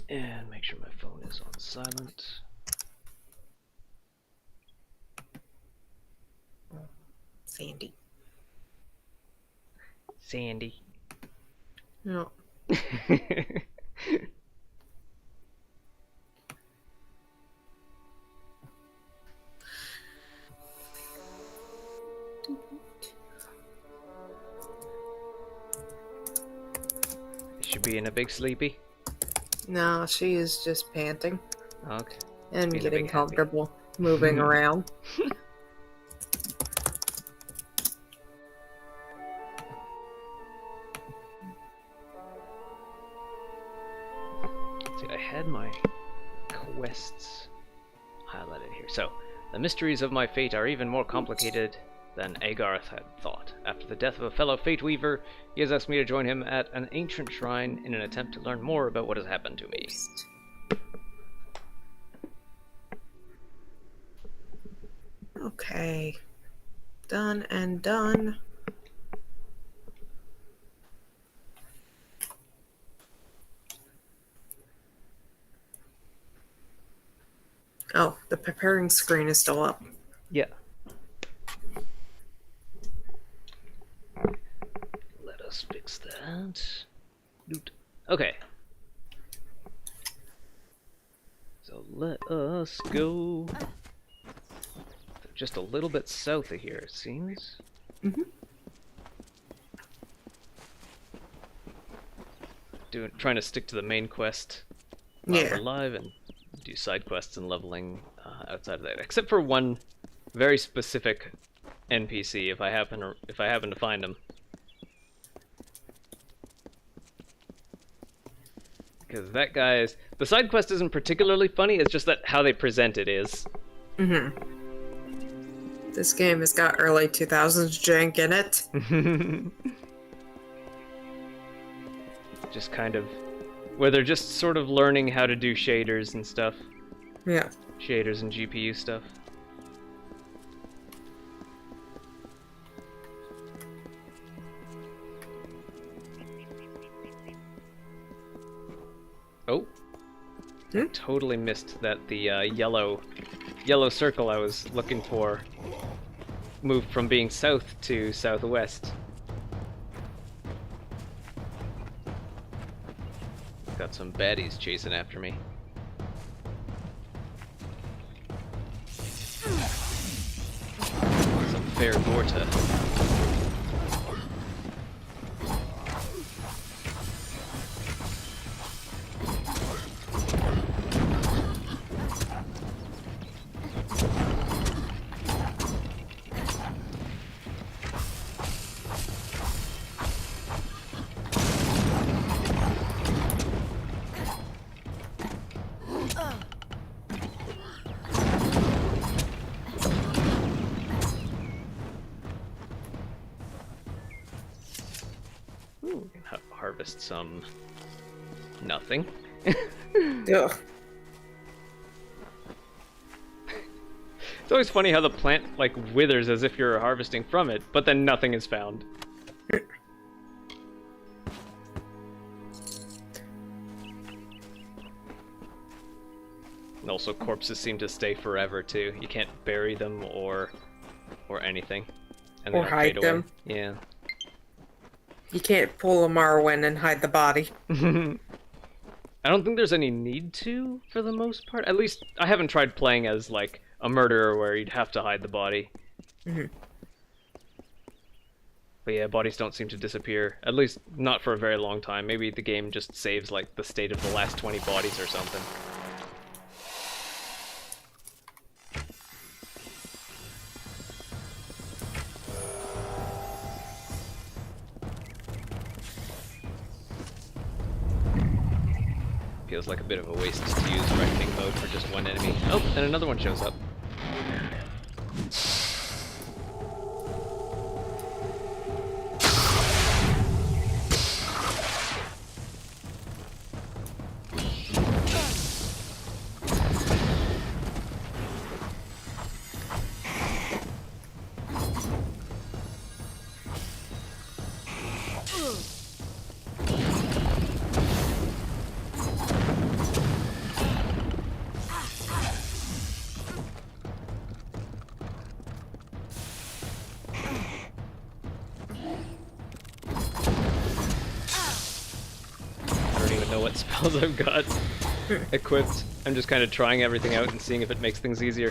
And make sure my phone is on silent. Sandy. Sandy. No. Should be in a big sleepy. No, she is just panting. Okay. And Being a getting big happy. comfortable, moving around. See, I had my quests highlighted here. So, the mysteries of my fate are even more complicated than Agarth had thought. After the death of a fellow Fate Weaver, he has asked me to join him at an ancient shrine in an attempt to learn more about what has happened to me. Okay. Done and done. Oh, the preparing screen is still up. Yeah. Let us fix that. Loot. Okay. So let us go just a little bit south of here, it seems. Mm-hmm. Trying to stick to the main quest while Yeah. we're live and do side quests and leveling outside of that, except for one very specific NPC if I happen to find him, because that guy's the side quest isn't particularly funny. It's just that how they present it is. Mm-hmm. This game has got early 2000s jank in it. Just kind of where they're just sort of learning how to do shaders and stuff. Yeah. Shaders and GPU stuff. Oh. I totally missed that the yellow circle I was looking for moved from being south to southwest. Got some baddies chasing after me. Some fair Gorta. Harvest some nothing. Ugh. It's always funny how the plant like withers as if you're harvesting from it, but then nothing is found. And also corpses seem to stay forever too. You can't bury them or anything. And they Or don't hide fade away. them. Yeah. You can't pull a Marwyn and hide the body. I don't think there's any need to, for the most part. At least, I haven't tried playing as, like, a murderer where you'd have to hide the body. Mm-hmm. But yeah, bodies don't seem to disappear. At least, not for a very long time. Maybe the game just saves, like, the state of the last 20 bodies or something. Feels like a bit of a waste to use reckoning mode for just one enemy. Oh, and another one shows up. know what spells I've got equipped. I'm just kind of trying everything out and seeing if it makes things easier.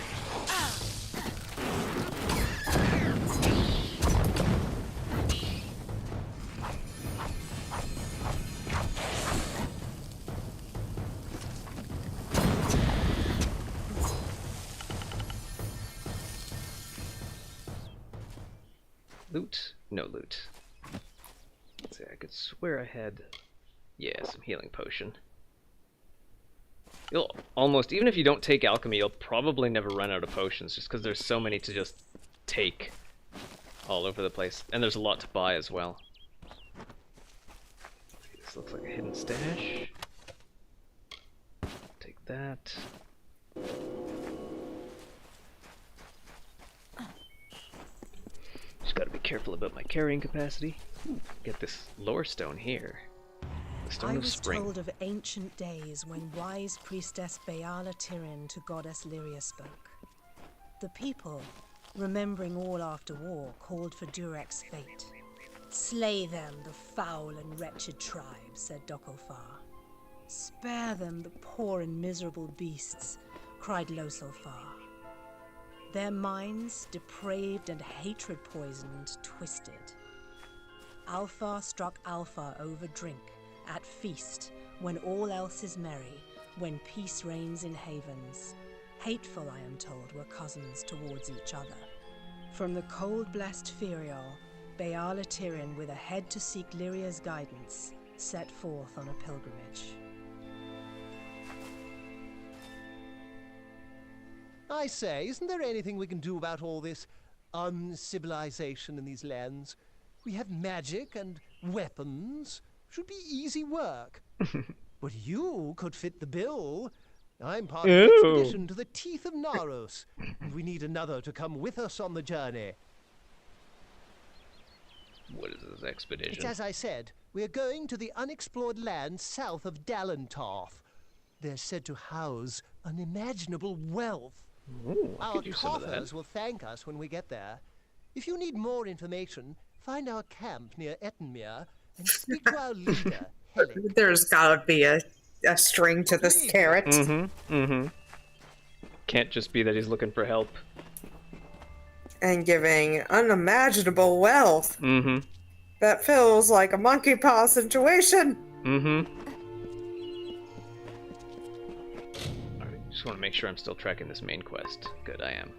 Loot? No loot. Let's see, I could swear I had... Yeah, some healing potion. You'll almost, even if you don't take alchemy, you'll probably never run out of potions, just because there's so many to just take all over the place. And there's a lot to buy as well. This looks like a hidden stash. Take that. Just gotta be careful about my carrying capacity. Get this lore stone here. The stone of spring. I was told of ancient days when wise priestess Beala Tirin to goddess Lyria spoke. The people, remembering all after war, called for Durek's fate. Slay them, the foul and wretched tribe, said Dokofar. Spare them, the poor and miserable beasts, cried Losolfar. Their minds, depraved and hatred poisoned, twisted. Alpha struck Alpha over drink, at feast, when all else is merry, when peace reigns in havens. Hateful, I am told, were cousins towards each other. From the cold-blessed Ferial, Beala Tirin, with a head to seek Lyria's guidance, set forth on a pilgrimage. I say, isn't there anything we can do about all this uncivilization in these lands? We have magic and weapons. Should be easy work. But you could fit the bill. I'm part of the expedition to the teeth of Naros, and we need another to come with us on the journey. What is this expedition? It's as I said, we're going to the unexplored land south of Dalentarth. They're said to house unimaginable wealth. Ooh, I Our could use some of that. coffers will thank us when we get there. If you need more information, find our camp near Ettenmere and speak to our leader, Helen. There's gotta be a string to this carrot. Can't just be that he's looking for help. And giving unimaginable wealth. That feels like a monkey paw situation. Alright, just want to make sure I'm still tracking this main quest. Good, I am.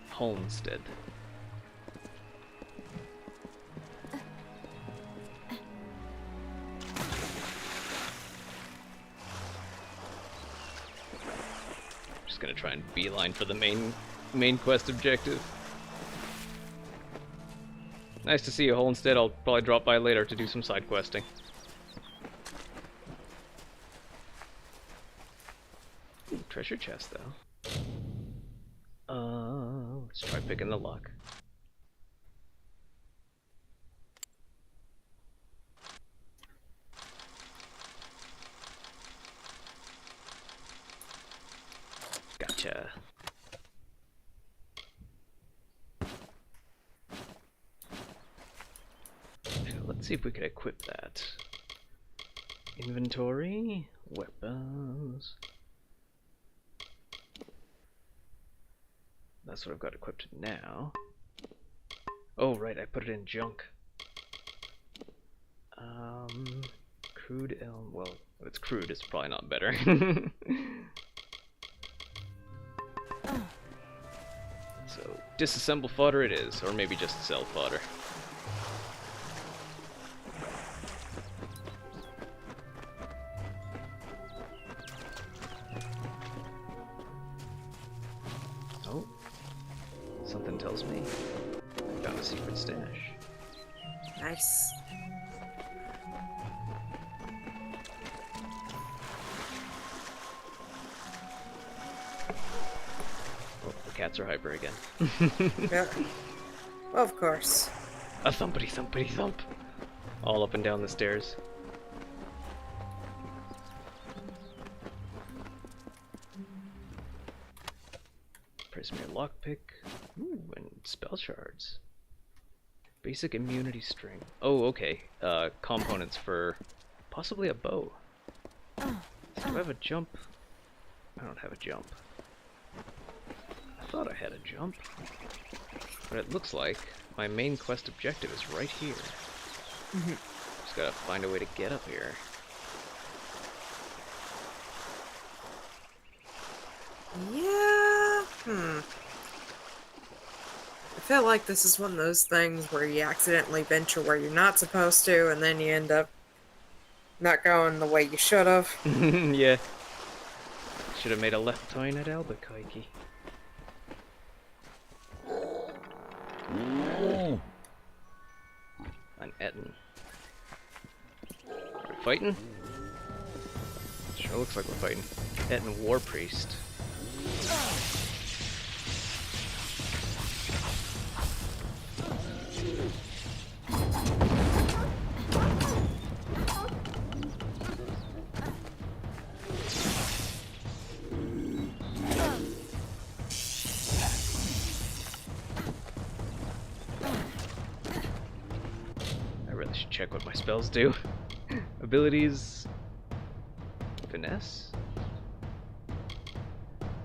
Holmstead. Just gonna try and beeline for the main quest objective. Nice to see you, Holmstead. I'll probably drop by later to do some side questing. Ooh, treasure chest though. Let's try picking the lock. Gotcha. Let's see if we can equip that. Inventory, weapons. That's what I've got equipped now. Oh, right, I put it in junk. Crude elm. Well, if it's crude, it's probably not better. So, disassemble fodder it is, or maybe just sell fodder. Oh. Something tells me I found a secret stash. Nice. Oh, the cats are hyper again. Yeah. Well, of course. A thumpity thumpity thump. All up and down the stairs. Prismere lockpick. Ooh, and spell shards. Basic immunity string. Oh, okay. Components for possibly a bow. So do I have a jump? I don't have a jump. I thought I had a jump. But it looks like my main quest objective is right here. Just gotta find a way to get up here. Yeah. I feel like this is one of those things where you accidentally venture where you're not supposed to, and then you end up not going the way you should have. Yeah. Should have made a left turn at Albuquerque. An Etten. Are we fighting? Sure looks like we're fighting. Etten War Priest. I really should check what my spells do. Abilities... Finesse?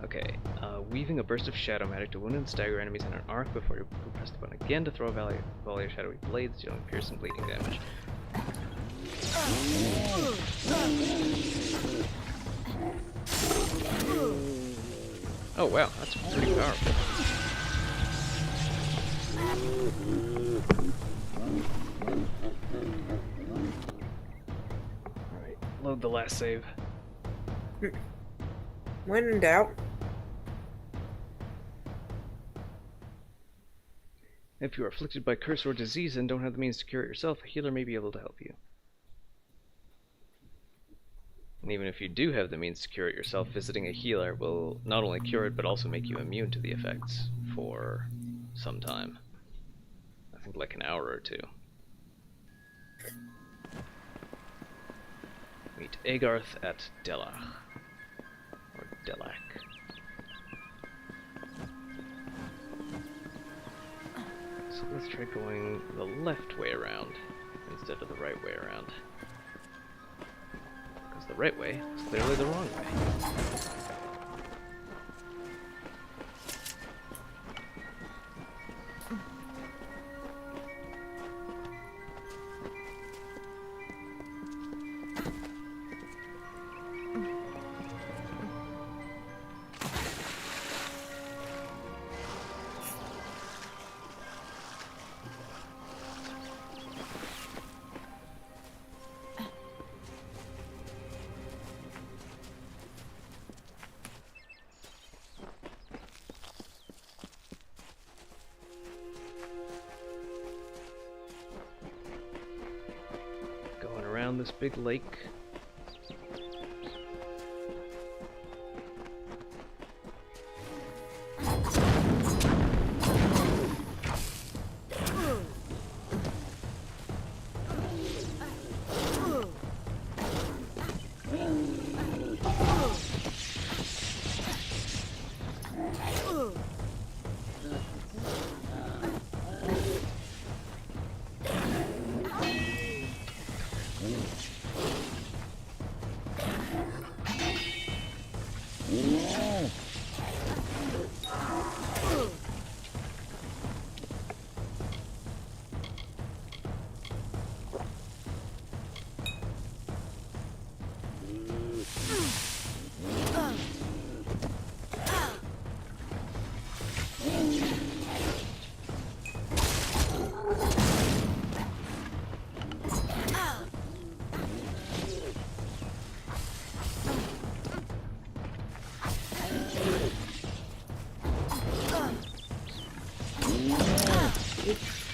Okay, weaving a burst of shadow magic to wound and stagger enemies in an arc before you press the button again to throw a volley of shadowy blades dealing pierce and bleeding damage. Oh wow, that's pretty powerful. Alright, load the last save. When in doubt. If you are afflicted by curse or disease and don't have the means to cure it yourself, a healer may be able to help you. And even if you do have the means to cure it yourself, visiting a healer will not only cure it, but also make you immune to the effects for some time. I think like an hour or two. Meet Agarth at Delach. Or Delach. So let's try going the left way around instead of the right way around. Because the right way is clearly the wrong way. This big lake.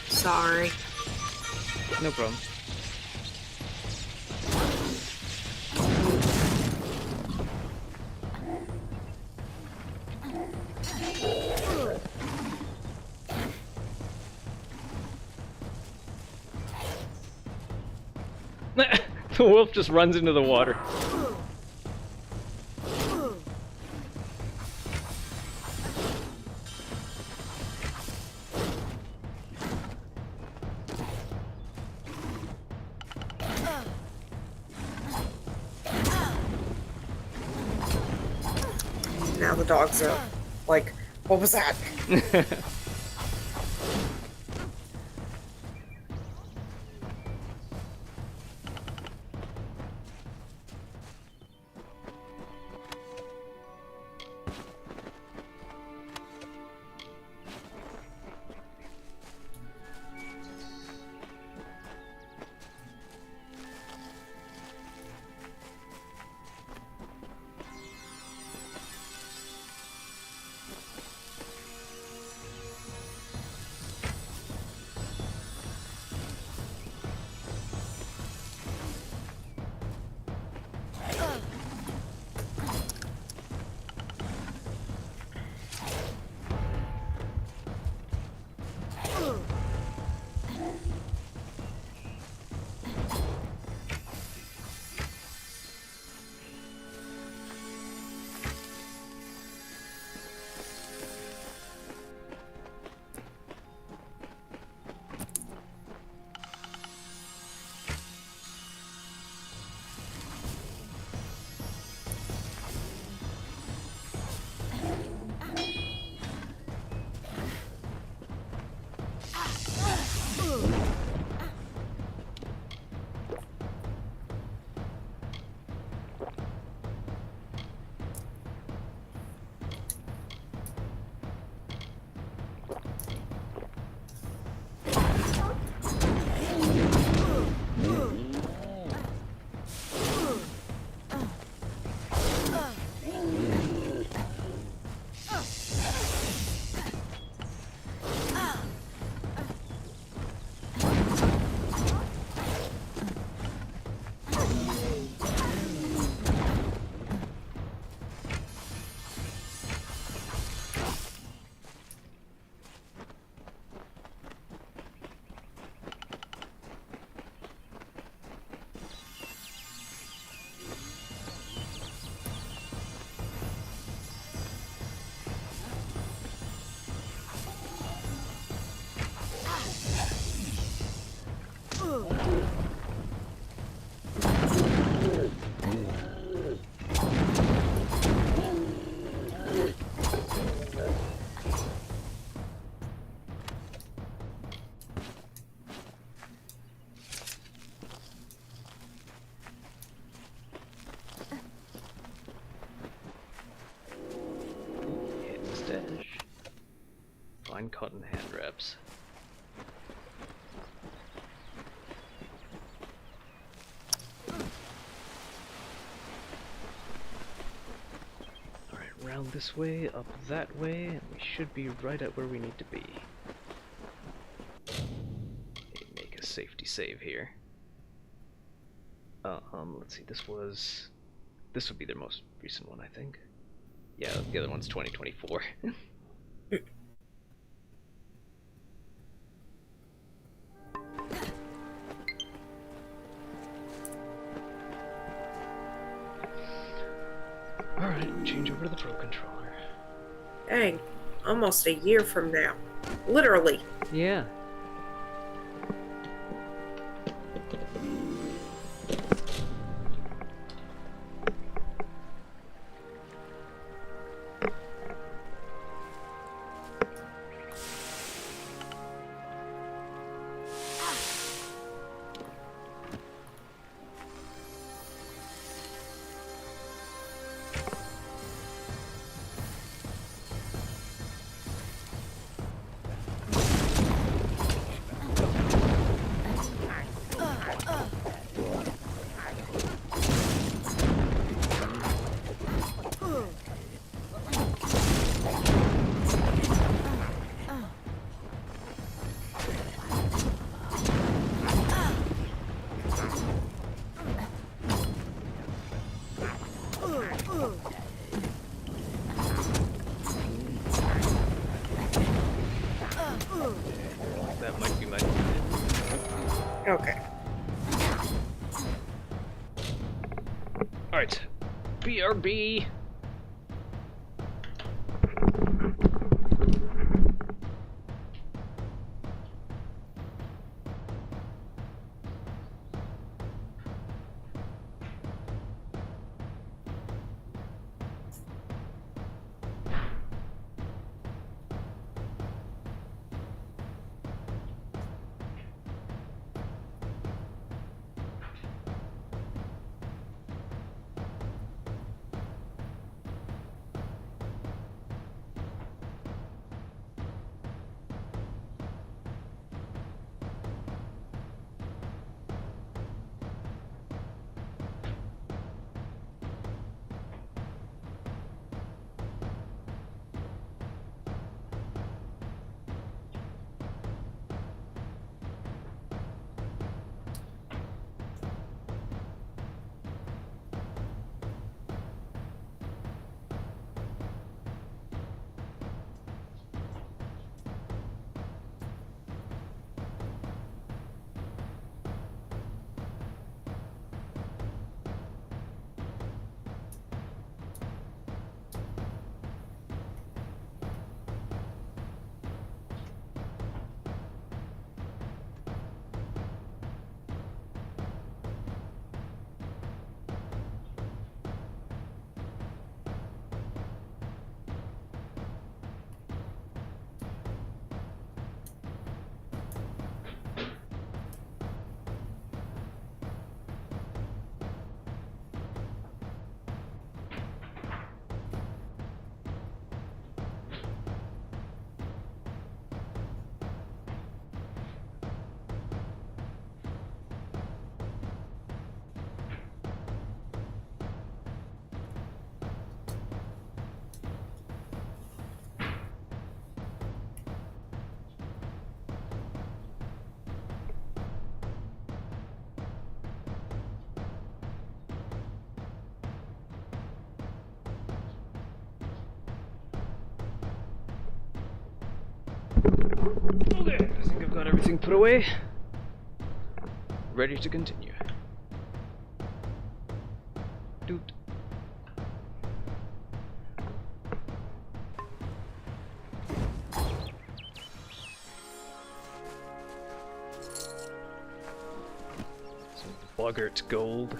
Sorry. No problem. The wolf just runs into the water. now the dogs are like, what was that? Fine cotton hand wraps. Alright, round this way, up that way, and we should be right at where we need to be. Make a safety save here. Let's see, this would be their most recent one, I think. Yeah, the other one's 2024. Alright, change over to the Pro Controller. Dang, almost a year from now. Literally. Yeah. That might be my... Okay. Alright. BRB! Okay, I think I've got everything put away. Ready to continue. Doot. Some boggart gold.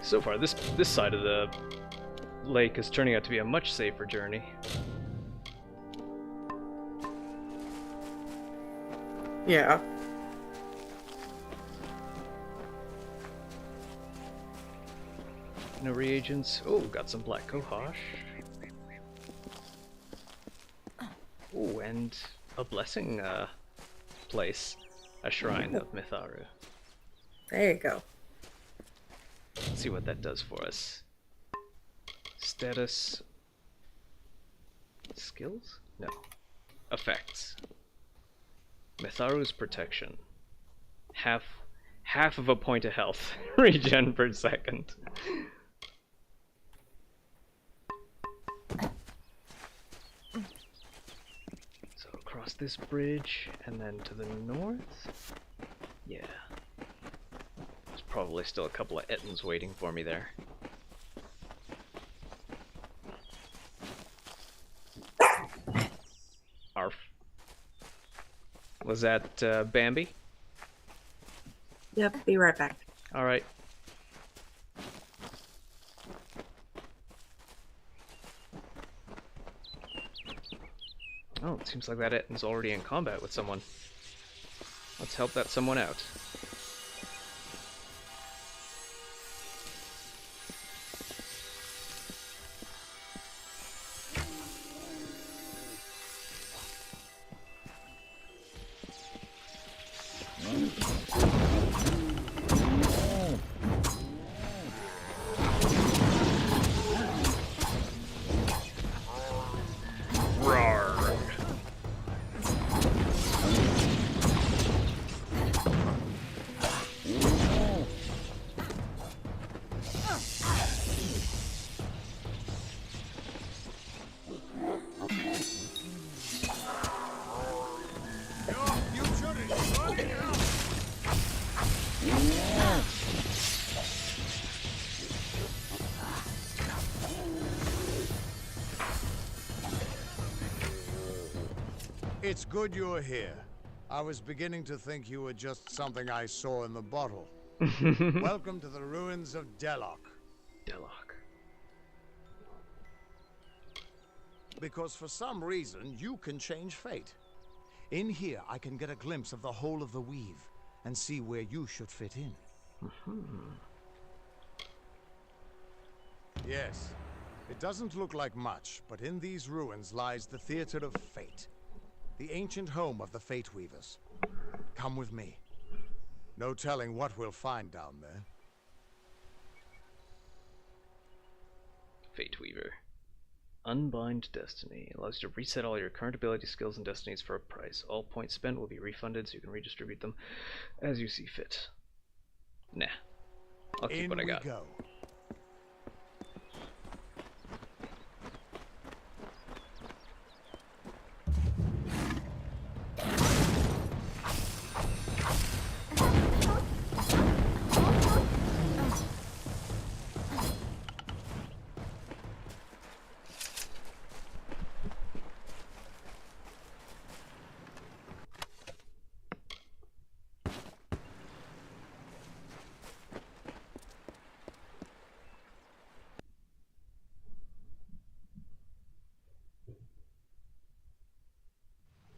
So far, this side of the lake is turning out to be a much safer journey. Yeah. No reagents. Oh, got some black cohosh. Oh, and a blessing place. A shrine of Mitharu. There you go. Let's see what that does for us. Status. Skills? No. Effects. Mitharu's protection. Half of a point of health. Regen per second. So across this bridge and then to the north? Yeah. There's probably still a couple of Ettins waiting for me there. Arf. Was that Bambi? Yep, be right back. Alright. Oh, it seems like that Ettin's already in combat with someone. Let's help that someone out. It's good you're here. I was beginning to think you were just something I saw in the bottle. Welcome to the ruins of Delok. Delok. Because for some reason, you can change fate. In here, I can get a glimpse of the whole of the weave and see where you should fit in. Yes, it doesn't look like much, but in these ruins lies the Theater of Fate. The ancient home of the Fate Weavers. Come with me. No telling what we'll find down there. Fate Weaver. Unbind Destiny. Allows you to reset all your current ability, skills, and destinies for a price. All points spent will be refunded so you can redistribute them as you see fit. Nah. I'll keep what I got. Go.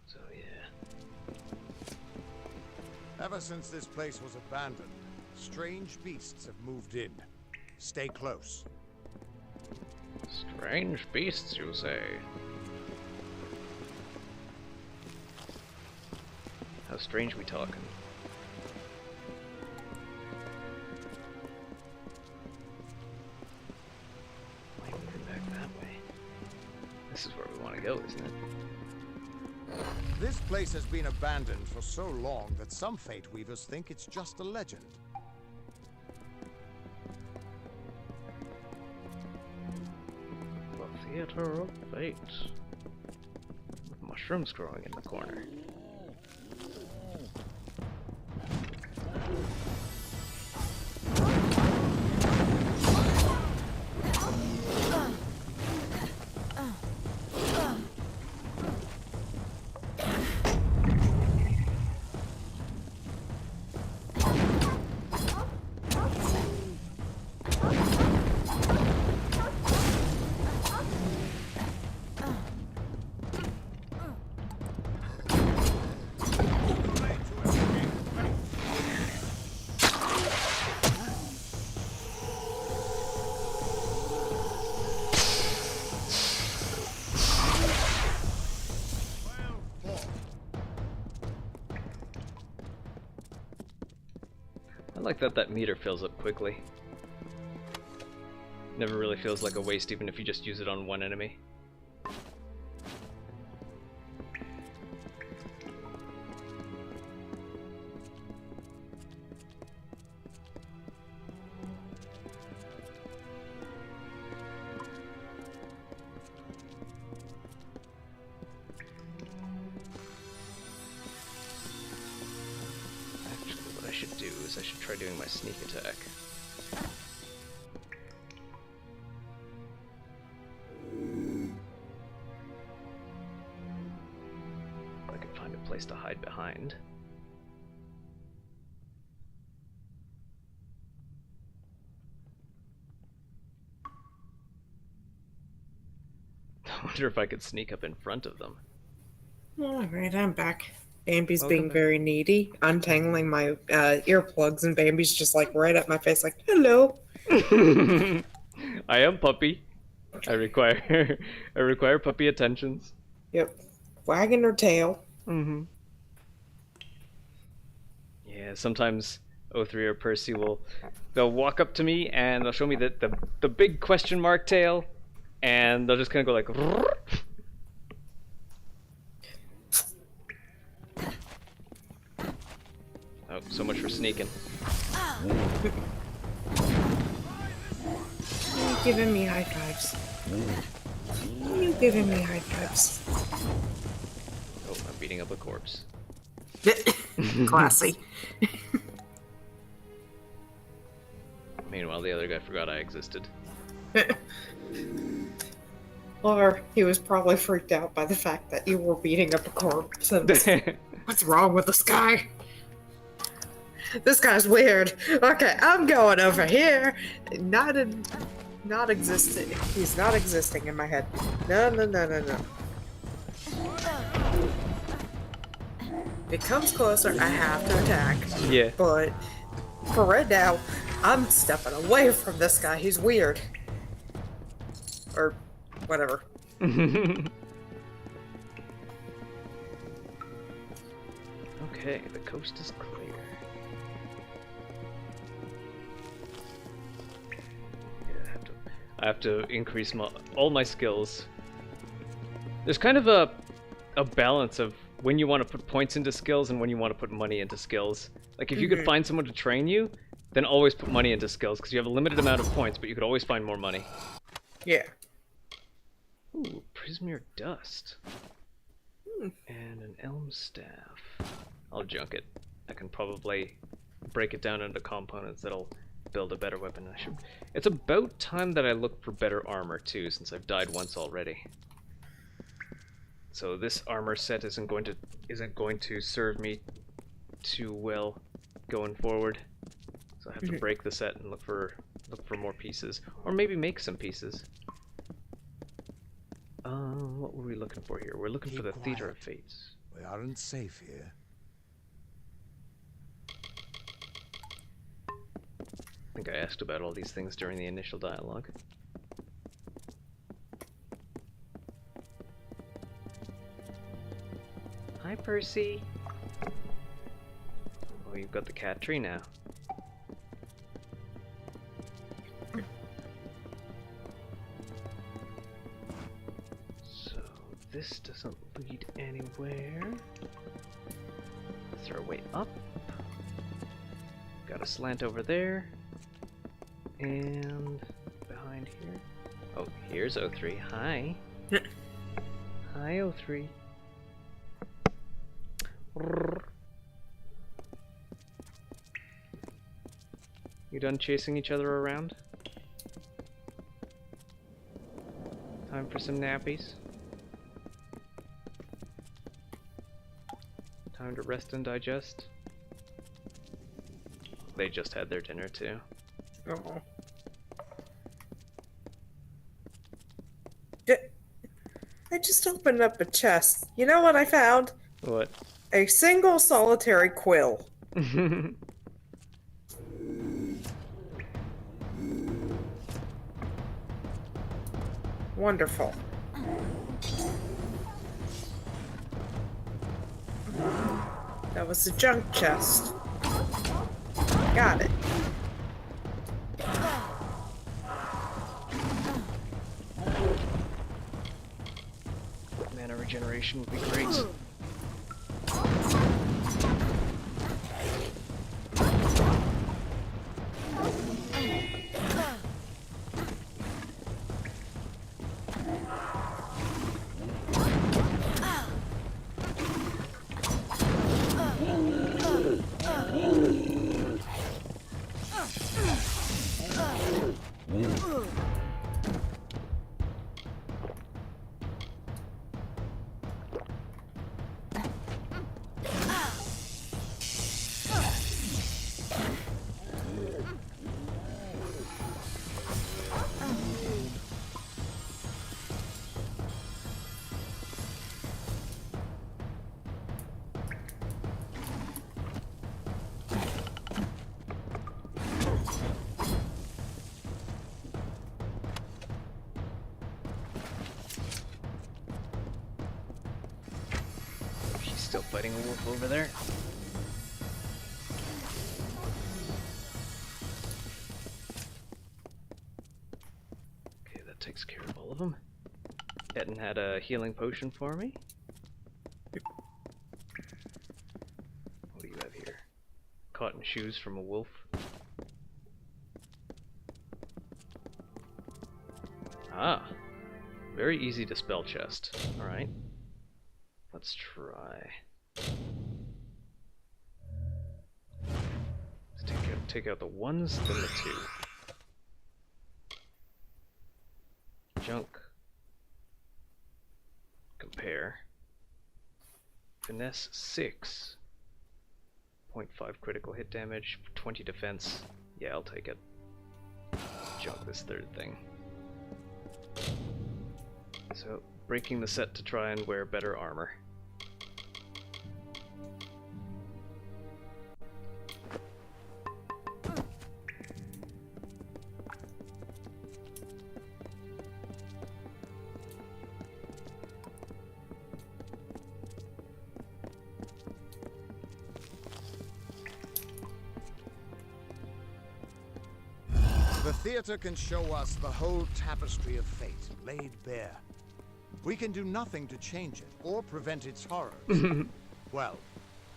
So yeah. Ever since this place was abandoned, strange beasts have moved in. Stay close. Strange beasts, you say? How strange we talking? Why moving back that way? This is where we want to go, isn't it? This place has been abandoned for so long that some Fate Weavers think it's just a legend. Well, Theater of Fate. With mushrooms growing in the corner. I like that meter fills up quickly. Never really feels like a waste even if you just use it on one enemy. I should try doing my sneak attack. If I can find a place to hide behind. I wonder if I could sneak up in front of them. Alright, I'm back. Bambi's Welcome being back. very needy, untangling my earplugs, and Bambi's just like right at my face, like, hello. I am puppy. I require puppy attentions. Yep. Wagging her tail. Mm-hmm. Yeah, sometimes O3 or Percy they'll walk up to me and they'll show me the big question mark tail, and they'll just kind of go like. Oh, so much for sneaking. You giving me high fives. You giving me high fives. Oh, I'm beating up a corpse. Classy. Meanwhile, the other guy forgot I existed. Or he was probably freaked out by the fact that you were beating up a corpse. And what's wrong with this guy? This guy's weird. Okay, I'm going over here. Not existing. He's not existing in my head. No. If it comes closer, I have to attack. Yeah. But for right now, I'm stepping away from this guy. He's weird. Or whatever. Okay, the coast is clear. Yeah, I have to increase all my skills. There's kind of a balance of when you want to put points into skills and when you want to put money into skills. Like if you could find someone to train you, then always put money into skills because you have a limited amount of points, but you could always find more money. Yeah. Ooh, Prismere Dust. And an Elm Staff. I'll junk it. I can probably break it down into components that'll build a better weapon. It's about time that I look for better armor too, since I've died once already. So this armor set isn't going to serve me too well going forward. So I have to break the set and look for more pieces, or maybe make some pieces. What were we looking for here? We're looking for the Theater of Fates. We aren't safe here. I think I asked about all these things during the initial dialogue. Hi, Percy. Oh, you've got the cat tree now. So this doesn't lead anywhere. Is there a way up? Got a slant over there. And behind here. Oh, here's O3. Hi. Hi, O3. You done chasing each other around? Time for some nappies. Time to rest and digest. They just had their dinner too. Oh. I just opened up a chest. You know what I found? What? A single solitary quill. Wonderful. That was the junk chest. Got it. Mana regeneration would be great. Still fighting a wolf over there. Okay, that takes care of all of them. Etten had a healing potion for me. What do you have here? Cotton shoes from a wolf. Ah, very easy to spell chest. Alright. Let's try. Let's take out the ones, then the two. Junk. Compare. Finesse 6. 0.5 critical hit damage, 20 defense. Yeah, I'll take it. Junk this third thing. So, breaking the set to try and wear better armor. The theater can show us the whole tapestry of fate laid bare. We can do nothing to change it or prevent its horrors. Well,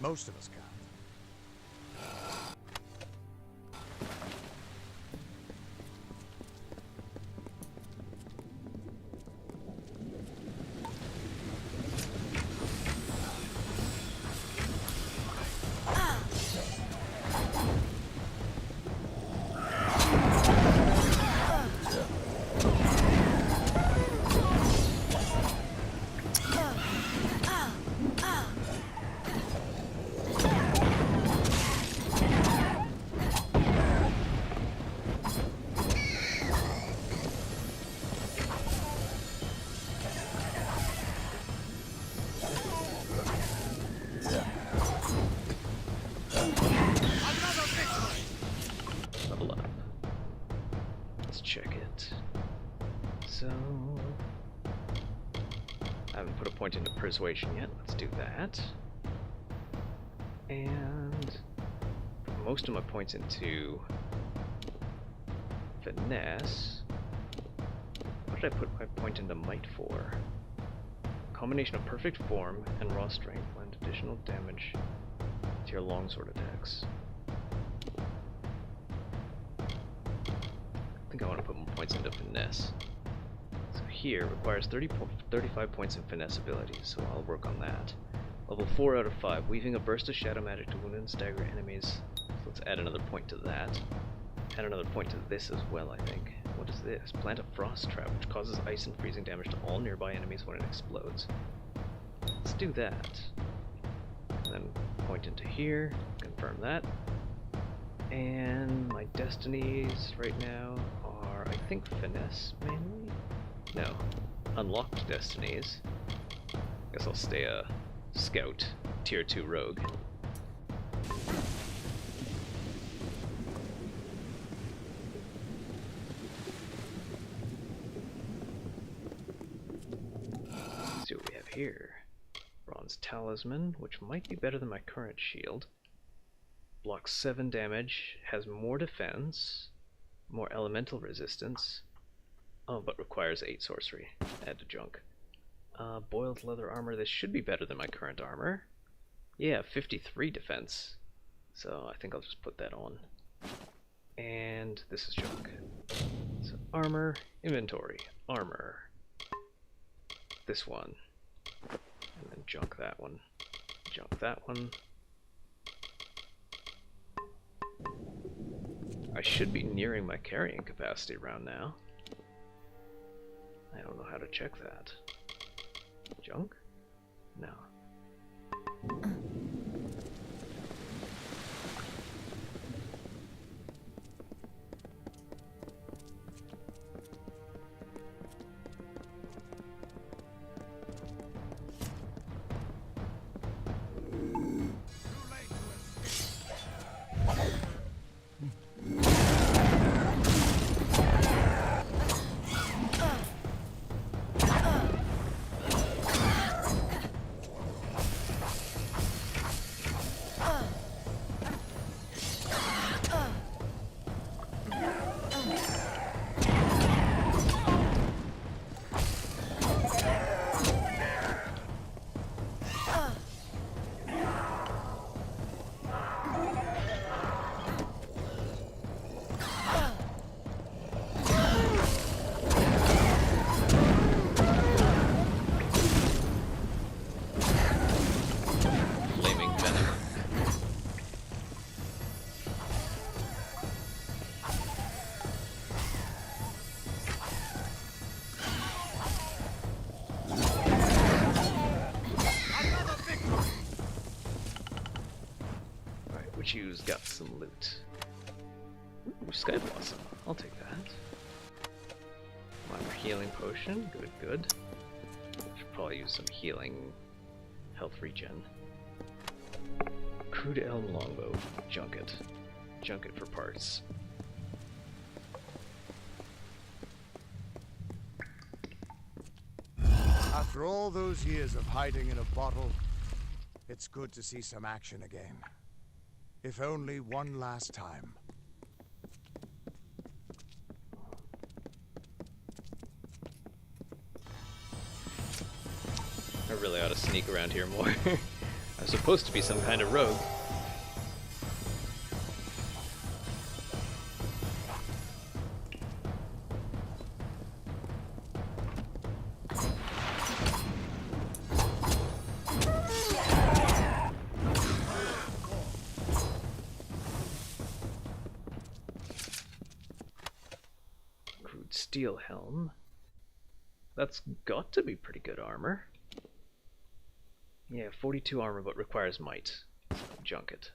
most of us can. Level up. Let's check it. So, I haven't put a point into persuasion yet. Let's do that. And put most of my points into finesse. What did I put my point into might for? Combination of perfect form and raw strength lend additional damage to your longsword attacks. I think I want to put more points into finesse. here requires 35 points in finesse abilities, so I'll work on that. Level 4 out of 5, weaving a burst of shadow magic to wound and stagger enemies. So let's add another point to that. Add another point to this as well, I think. What is this? Plant a frost trap, which causes ice and freezing damage to all nearby enemies when it explodes. Let's do that. And then point into here, confirm that. And my destinies right now are, I think, finesse mainly? No, unlocked destinies. Guess I'll stay a scout, tier 2 rogue. Let's see what we have here. Bronze talisman, which might be better than my current shield. Blocks 7 damage, has more defense, more elemental resistance. Oh, but requires 8 sorcery. Add to junk. Boiled leather armor, this should be better than my current armor. Yeah, 53 defense. So I think I'll just put that on. And this is junk. So armor, inventory, armor. This one. And then junk that one. Junk that one. I should be nearing my carrying capacity around now. I don't know how to check that. Junk? No. Witchu's got some loot. Ooh, Sky Blossom. I'll take that. Minor healing potion. Good, good. Should probably use some healing health regen. Crude elm longbow. Junk it. Junk it for parts. After all those years of hiding in a bottle, it's good to see some action again. If only one last time. I really ought to sneak around here more. I'm supposed to be some kind of rogue. Steel helm. That's got to be pretty good armor. Yeah, 42 armor, but requires might. So junk it.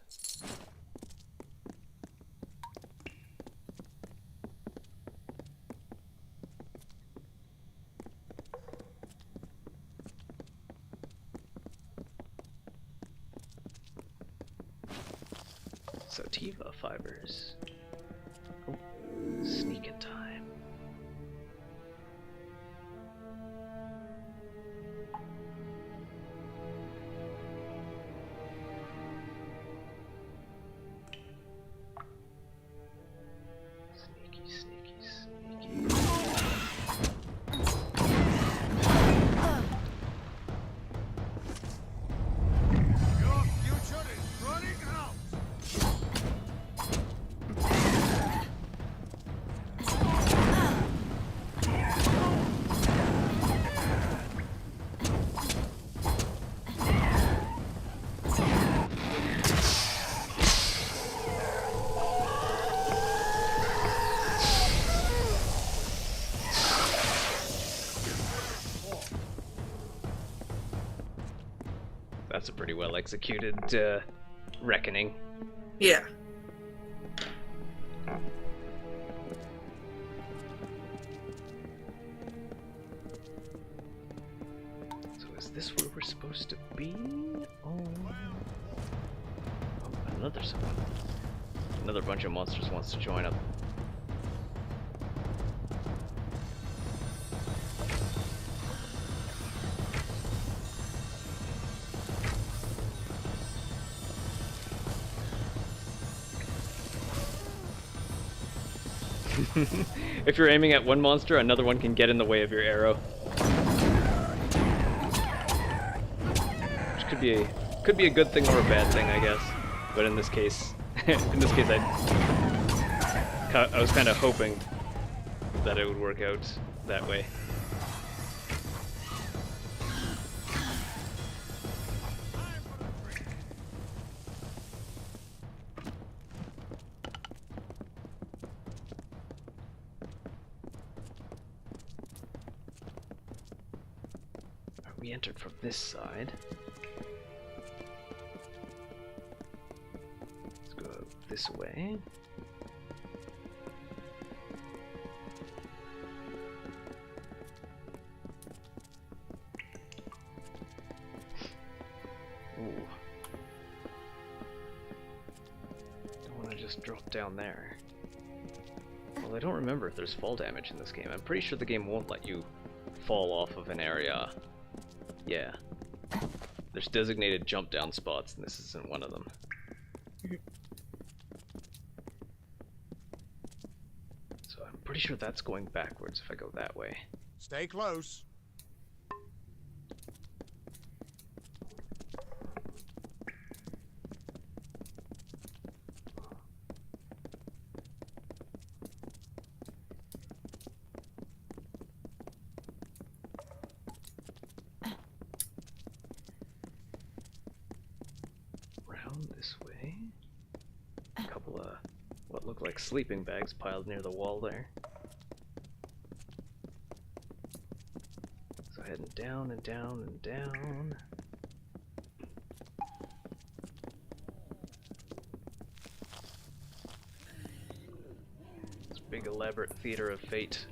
Sativa fibers. Oh, sneak in time. that's a pretty well executed reckoning. Yeah. So is this where we're supposed to be? Oh, another bunch of monsters wants to join up. If you're aiming at one monster, another one can get in the way of your arrow. Which could be a good thing or a bad thing, I guess. But in this case, I was kind of hoping that it would work out that way. We entered from this side. Let's go this way. Ooh. Don't want to just drop down there. Well, I don't remember if there's fall damage in this game. I'm pretty sure the game won't let you fall off of an area. Yeah. There's designated jump down spots, and this isn't one of them. So I'm pretty sure that's going backwards if I go that way. Stay close. This way. A couple of what look like sleeping bags piled near the wall there. So heading down and down and down. This big elaborate theater of fate.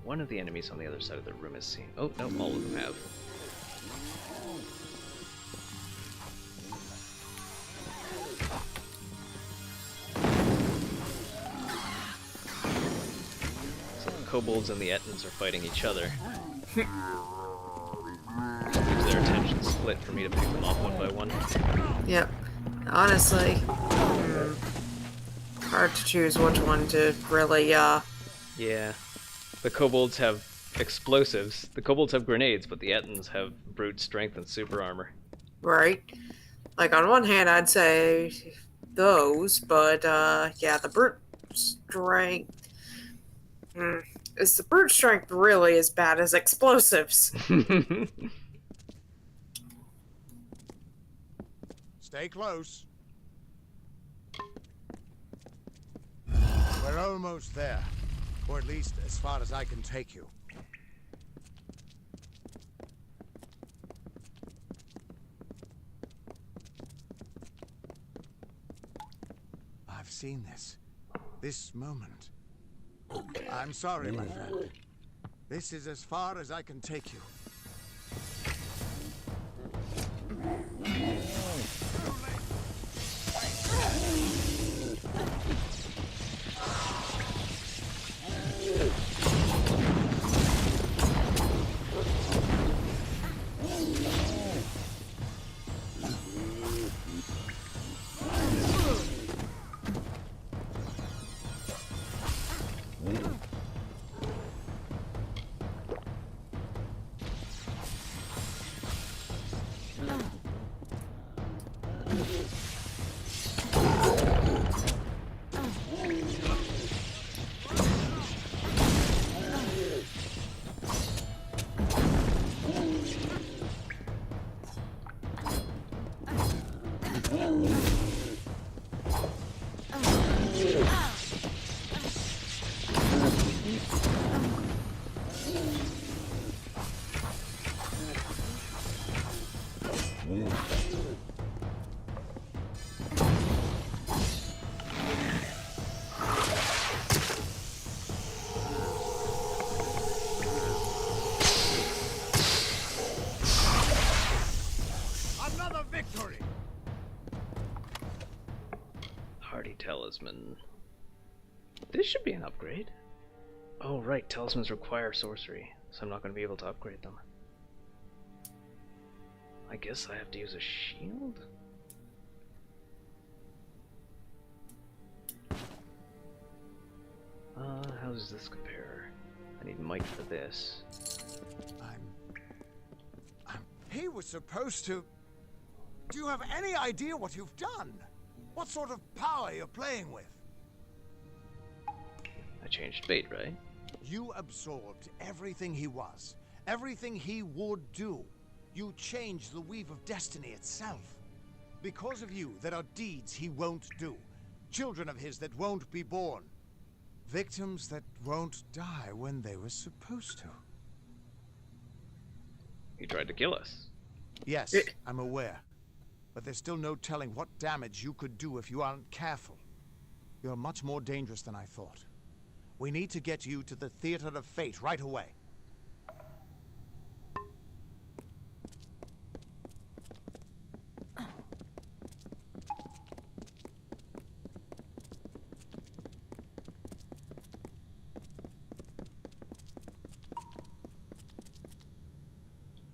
One of the enemies on the other side of the room is seen. Oh, no, all of them have. So the kobolds and the Ettins are fighting each other. Which leaves their attention split for me to pick them off one by one. Yep. Honestly, hard to choose which one to really, Yeah. The kobolds have explosives. The kobolds have grenades, but the Ettins have brute strength and super armor. Right. Like, on one hand, I'd say those, but, yeah, the brute strength... Is the brute strength really as bad as explosives? Stay close. We're almost there. Or at least as far as I can take you. I've seen this. This moment. I'm sorry, my friend. This is as far as I can take you. Another victory! Hardy Talisman. This should be an upgrade. Oh right, talismans require sorcery, so I'm not going to be able to upgrade them. I guess I have to use a shield? How does this compare? I need might for this. He was supposed to... Do you have any idea what you've done? What sort of power you're playing with? I changed fate, right? You absorbed everything he was, everything he would do. You changed the weave of destiny itself. Because of you, there are deeds he won't do. Children of his that won't be born. Victims that won't die when they were supposed to. He tried to kill us. Yes, I'm aware. But there's still no telling what damage you could do if you aren't careful. You're much more dangerous than I thought. We need to get you to the Theater of Fate right away.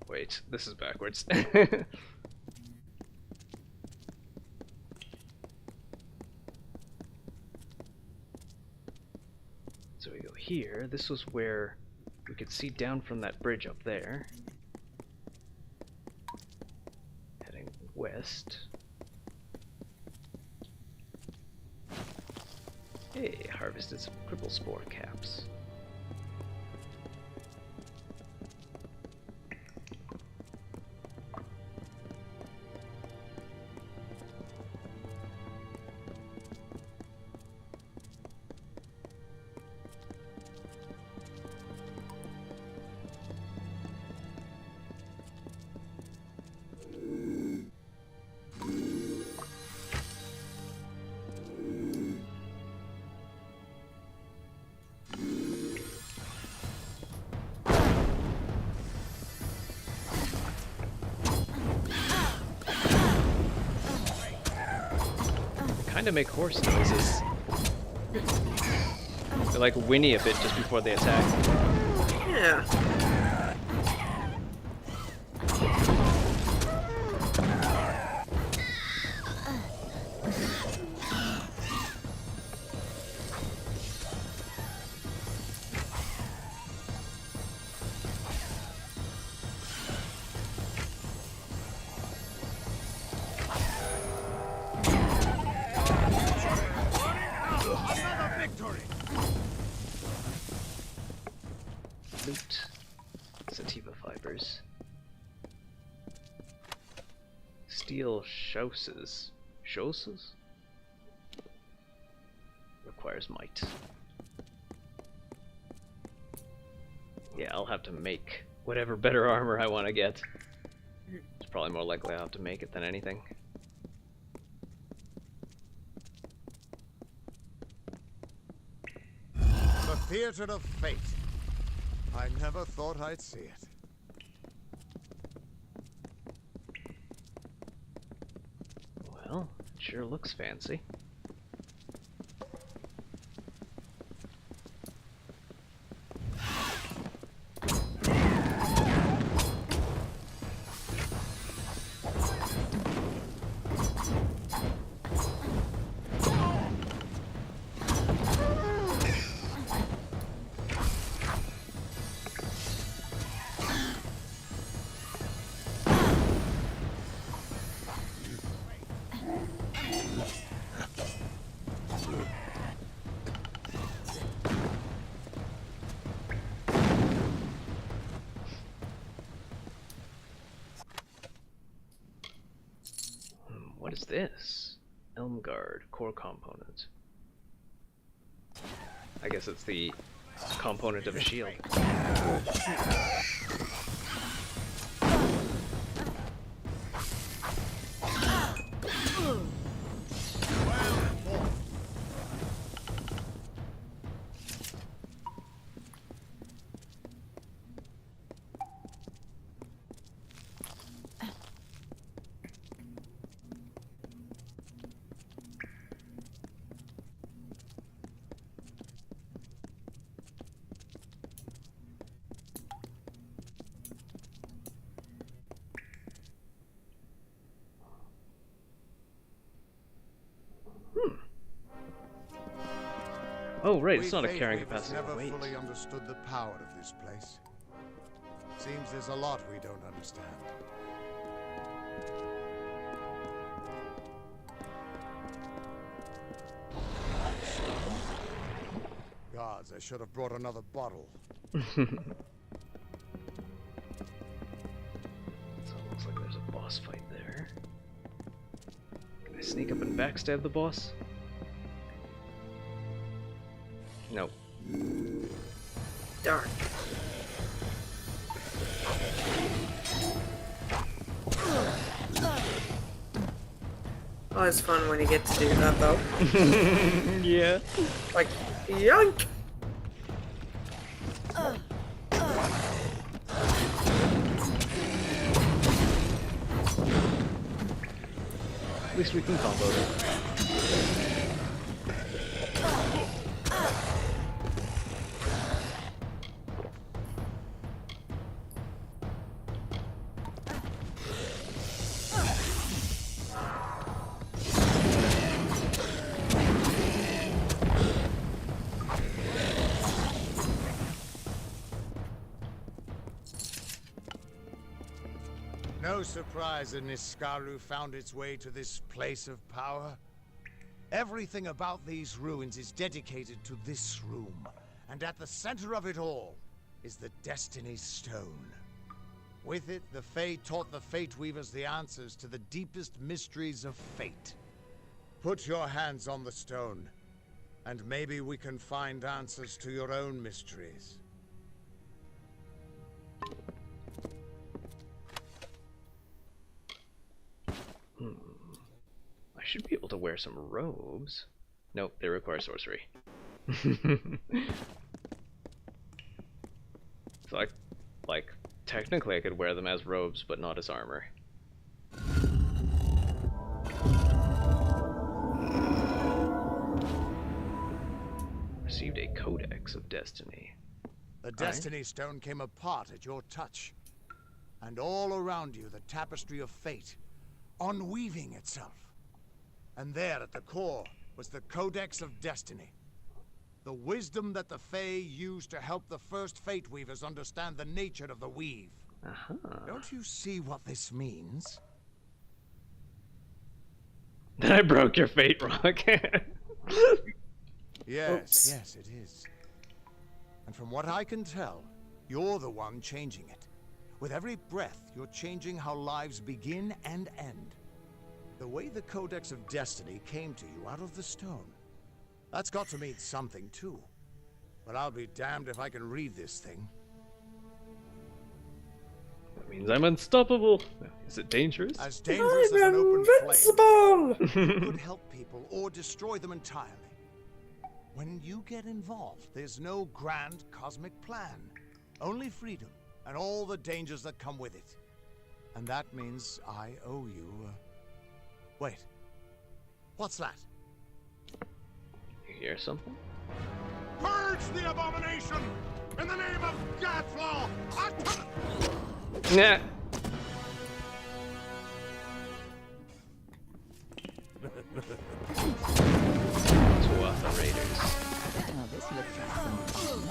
Wait, this is backwards. So we go here. This was where we could see down from that bridge up there. Heading west. Hey, harvested some cripple spore caps. Kind of make horse noises. They like whinny a bit just before they attack. Yeah. Another victory! Loot. Sativa fibers. Steel shoses. Shoses? Requires might. Yeah, I'll have to make whatever better armor I want to get. It's probably more likely I'll have to make it than anything. The Theater of Fate. I never thought I'd see it. Well, it sure looks fancy. What is this? Elmguard core component. I guess it's the component of a shield. Oh, right, it's We not a Fate carrying Weavers capacity. never Wait. fully understood the power of this place. Seems there's a lot we don't understand. Gods, I should have brought another bottle. So it looks like there's a boss fight there. Can I sneak up and backstab the boss? No. Darn. Oh, it's fun when you get to do that, though. Yeah. Like, yoink! At least we can combo them. No surprise that Niskaru found its way to this place of power. Everything about these ruins is dedicated to this room, and at the center of it all is the Destiny Stone. With it, the Fae taught the Fate Weavers the answers to the deepest mysteries of fate. Put your hands on the stone, and maybe we can find answers to your own mysteries. I should be able to wear some robes. Nope, they require sorcery. So like, technically I could wear them as robes, but not as armor. Received a Codex of Destiny. The Destiny Stone came apart at your touch. And all around you, the tapestry of fate, unweaving itself. And there at the core was the Codex of Destiny. The wisdom that the Fae used to help the first Fate Weavers understand the nature of the weave. Don't you see what this means? Then I broke your fate rock. Yes, Oops. yes, it is. And from what I can tell, you're the one changing it. With every breath, you're changing how lives begin and end. The way the Codex of Destiny came to you out of the stone. That's got to mean something, too. But I'll be damned if I can read this thing. That means I'm unstoppable. Is it dangerous? As dangerous as I'm an open invincible! flame. You could help people or destroy them entirely. When you get involved, there's no grand cosmic plan. Only freedom and all the dangers that come with it. And that means I owe you... Wait. What's that? You hear something? Purge the abomination! In the name of Godflaw! Nah. Tuatha Raiders. Oh, this looks like some fun.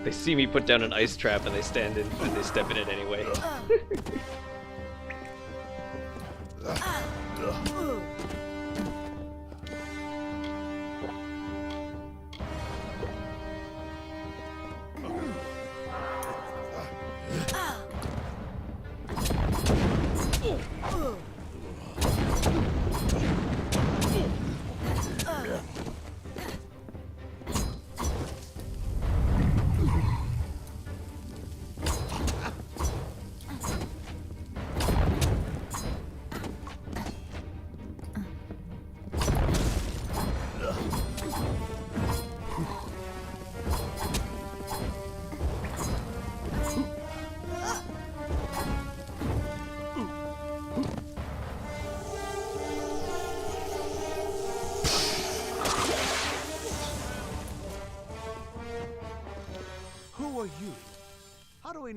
They see me put down an ice trap and they stand in and they step in it anyway.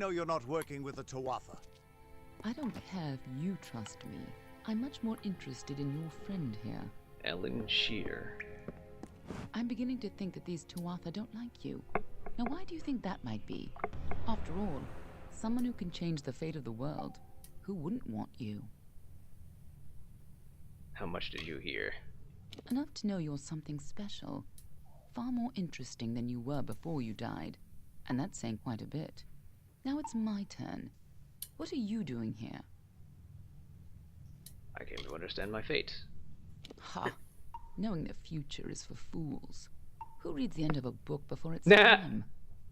know you're not working with the Tuatha? I don't care if you trust me. I'm much more interested in your friend here. Ellen Shear. I'm beginning to think that these Tuatha don't like you. Now, why do you think that might be? After all, someone who can change the fate of the world, who wouldn't want you? How much did you hear? Enough to know you're something special. Far more interesting than you were before you died. And that's saying quite a bit. Now it's my turn. What are you doing here? I came to understand my fate. Ha! Knowing the future is for fools. Who reads the end of a book before it's Nah. time?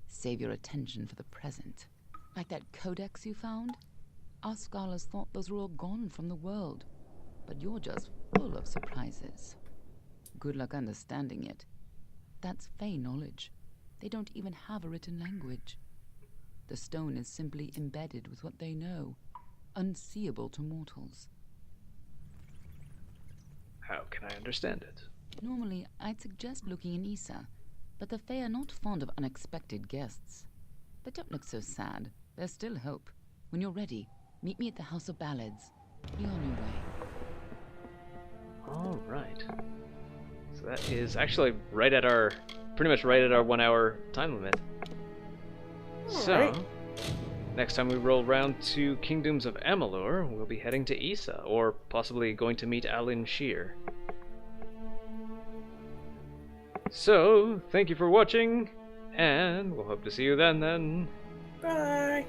Save your attention for the present. Like that codex you found? Our scholars thought those were all gone from the world. But you're just full of surprises. Good luck understanding it. That's Fey knowledge. They don't even have a written language. The stone is simply embedded with what they know, unseeable to mortals. How can I understand it? Normally, I'd suggest looking in Issa, but the Fae are not fond of unexpected guests. But don't look so sad. There's still hope. When you're ready, meet me at the House of Ballads. Be on your way. Alright. So that is actually right at our, pretty much right at our 1 hour time limit. So, Alright. next time we roll round to Kingdoms of Amalur, we'll be heading to Issa, or possibly going to meet Alin Shear. So, thank you for watching, and we'll hope to see you then. Bye.